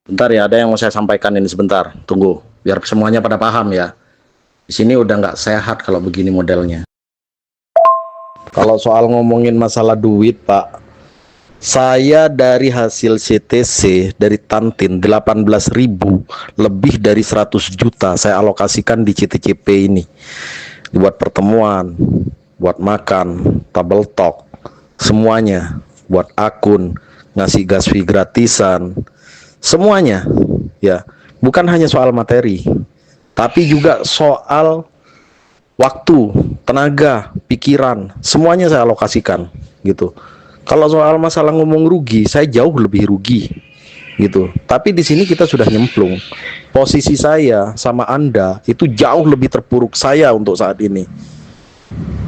Bentar ya, ada yang mau saya sampaikan ini sebentar. Tunggu, biar semuanya pada paham ya. Di sini udah nggak sehat kalau begini modelnya. Kalau soal ngomongin masalah duit, Pak, saya dari hasil CTC dari Tantin 18.000 lebih dari 100 juta saya alokasikan di CTCP ini. Buat pertemuan, buat makan, tabel talk, semuanya, buat akun, ngasih gas fee gratisan, semuanya ya. Bukan hanya soal materi, tapi juga soal waktu, tenaga, pikiran, semuanya saya alokasikan gitu. Kalau soal masalah ngomong rugi, saya jauh lebih rugi gitu. Tapi di sini kita sudah nyemplung. Posisi saya sama Anda itu jauh lebih terpuruk saya untuk saat ini.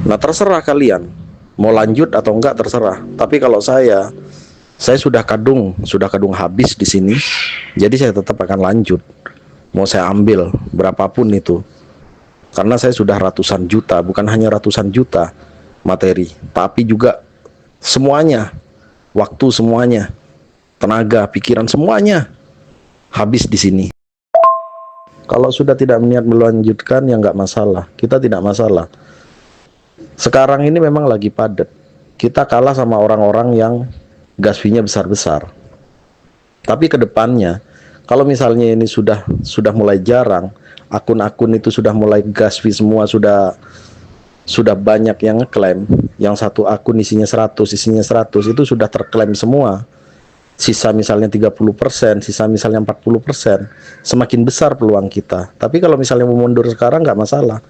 Nah, terserah kalian mau lanjut atau enggak, terserah. Tapi kalau saya sudah kadung habis di sini. Jadi saya tetap akan lanjut. Mau saya ambil berapapun itu. Karena saya sudah ratusan juta, bukan hanya ratusan juta materi, tapi juga semuanya, waktu semuanya, tenaga, pikiran semuanya habis di sini. Kalau sudah tidak niat melanjutkan ya nggak masalah, kita tidak masalah. Sekarang ini memang lagi padat. Kita kalah sama orang-orang yang gas fee-nya besar-besar. Tapi ke depannya, kalau misalnya ini sudah mulai jarang, akun-akun itu sudah mulai gas fee semua, sudah banyak yang ngeklaim, yang satu akun isinya 100, isinya 100 itu sudah terklaim semua. Sisa misalnya 30%, sisa misalnya 40%, semakin besar peluang kita. Tapi kalau misalnya mau mundur sekarang nggak masalah.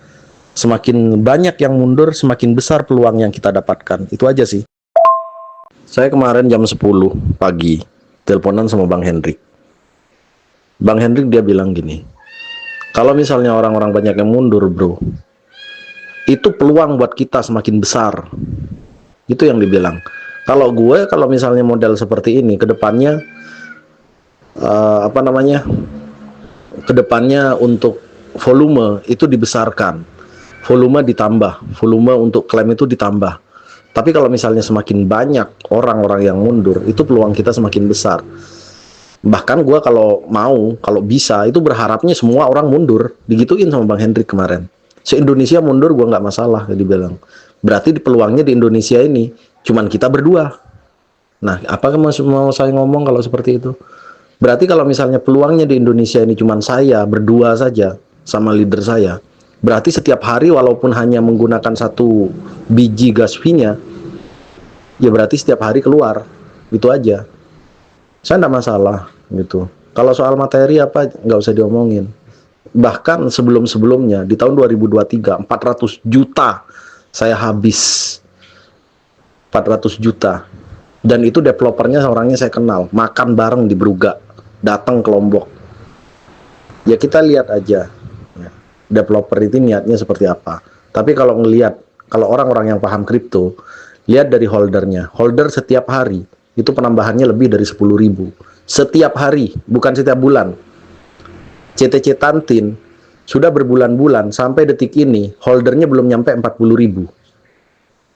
Semakin banyak yang mundur, semakin besar peluang yang kita dapatkan. Itu aja sih. Saya kemarin jam 10 pagi teleponan sama Bang Hendrik. Bang Hendrik dia bilang gini, kalau misalnya orang-orang banyak yang mundur bro, itu peluang buat kita semakin besar. Itu yang dibilang. Kalau misalnya model seperti ini, kedepannya kedepannya untuk volume itu dibesarkan, volume ditambah, volume untuk klaim itu ditambah. Tapi kalau misalnya semakin banyak orang-orang yang mundur, itu peluang kita semakin besar. Bahkan gue kalau bisa, itu berharapnya semua orang mundur. Digituin sama Bang Hendrik kemarin. Se-Indonesia mundur gue nggak masalah, dia bilang. Berarti peluangnya di Indonesia ini cuman kita berdua. Nah, apakah mau saya ngomong kalau seperti itu? Berarti kalau misalnya peluangnya di Indonesia ini cuman saya berdua saja sama leader saya, berarti setiap hari walaupun hanya menggunakan 1 biji gas fee-nya, ya berarti setiap hari keluar. Itu aja. Saya enggak masalah gitu. Kalau soal materi apa nggak usah diomongin. Bahkan sebelum-sebelumnya di tahun 2023 400 juta saya habis. 400 juta. Dan itu developernya orangnya saya kenal. Makan bareng di Bruga. Datang ke Lombok. Ya kita lihat aja. Developer itu niatnya seperti apa. Tapi kalau orang-orang yang paham kripto, lihat dari holdernya. Holder setiap hari itu penambahannya lebih dari 10.000 setiap hari, bukan setiap bulan. CTC Tantin sudah berbulan-bulan sampai detik ini holdernya belum nyampe 40.000.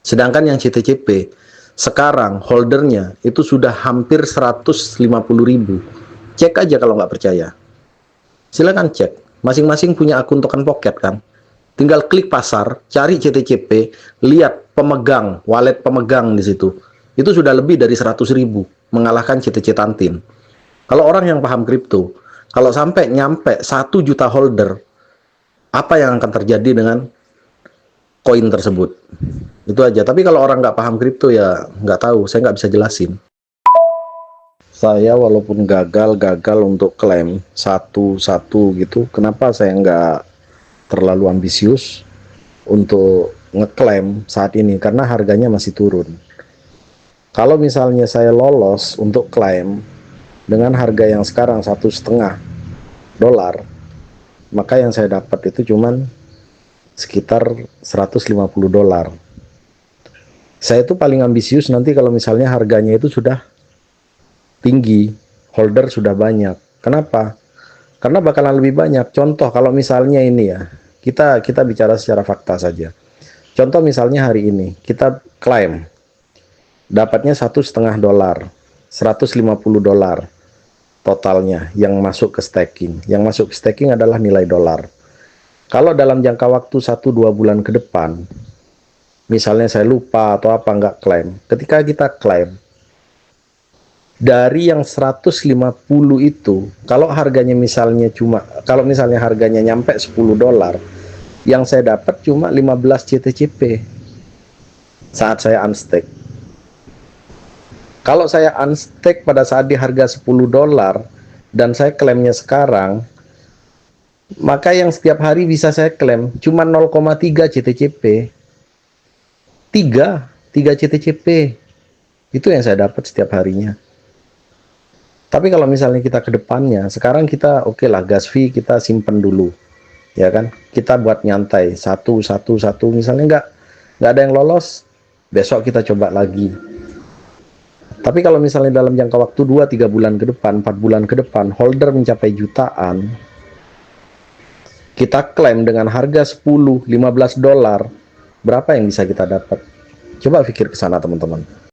Sedangkan yang CTCP sekarang holdernya itu sudah hampir 150.000. Cek aja kalau nggak percaya. Silakan cek. Masing-masing punya akun token pocket kan. Tinggal klik pasar, cari CTCP, lihat pemegang, wallet pemegang di situ. Itu sudah lebih dari 100.000 mengalahkan CTC Tantin. Kalau orang yang paham kripto, kalau sampai nyampe 1 juta holder, apa yang akan terjadi dengan koin tersebut? Itu aja. Tapi kalau orang nggak paham kripto ya nggak tahu, saya nggak bisa jelasin. Saya walaupun gagal untuk klaim satu-satu gitu, kenapa saya nggak terlalu ambisius untuk ngeklaim saat ini? Karena harganya masih turun. Kalau misalnya saya lolos untuk klaim dengan harga yang sekarang $1,5, maka yang saya dapat itu cuman sekitar $150. Saya itu paling ambisius nanti kalau misalnya harganya itu sudah tinggi, holder sudah banyak. Kenapa? Karena bakalan lebih banyak. Contoh kalau misalnya ini ya, kita bicara secara fakta saja. Contoh misalnya hari ini kita klaim dapatnya $1,5, $150. totalnya yang masuk ke staking. Yang masuk ke staking adalah nilai dolar. Kalau dalam jangka waktu 1-2 bulan ke depan, misalnya saya lupa atau apa nggak klaim, ketika kita klaim, dari yang 150 itu, kalau harganya misalnya kalau misalnya harganya nyampe 10 dolar, yang saya dapat cuma 15 CTCP saat saya unstake. Kalau saya unstake pada saat di harga 10 dolar dan saya klaimnya sekarang, maka yang setiap hari bisa saya klaim cuma 0,3 CTCP. 3 CTCP. Itu yang saya dapat setiap harinya. Tapi kalau misalnya kita ke depannya, sekarang kita oke lah, gas fee kita simpen dulu. Ya kan? Kita buat nyantai satu misalnya nggak ada yang lolos, besok kita coba lagi. Tapi kalau misalnya dalam jangka waktu 2-3 bulan ke depan, 4 bulan ke depan, holder mencapai jutaan, kita klaim dengan harga 10-15 dolar, berapa yang bisa kita dapat? Coba pikir ke sana teman-teman.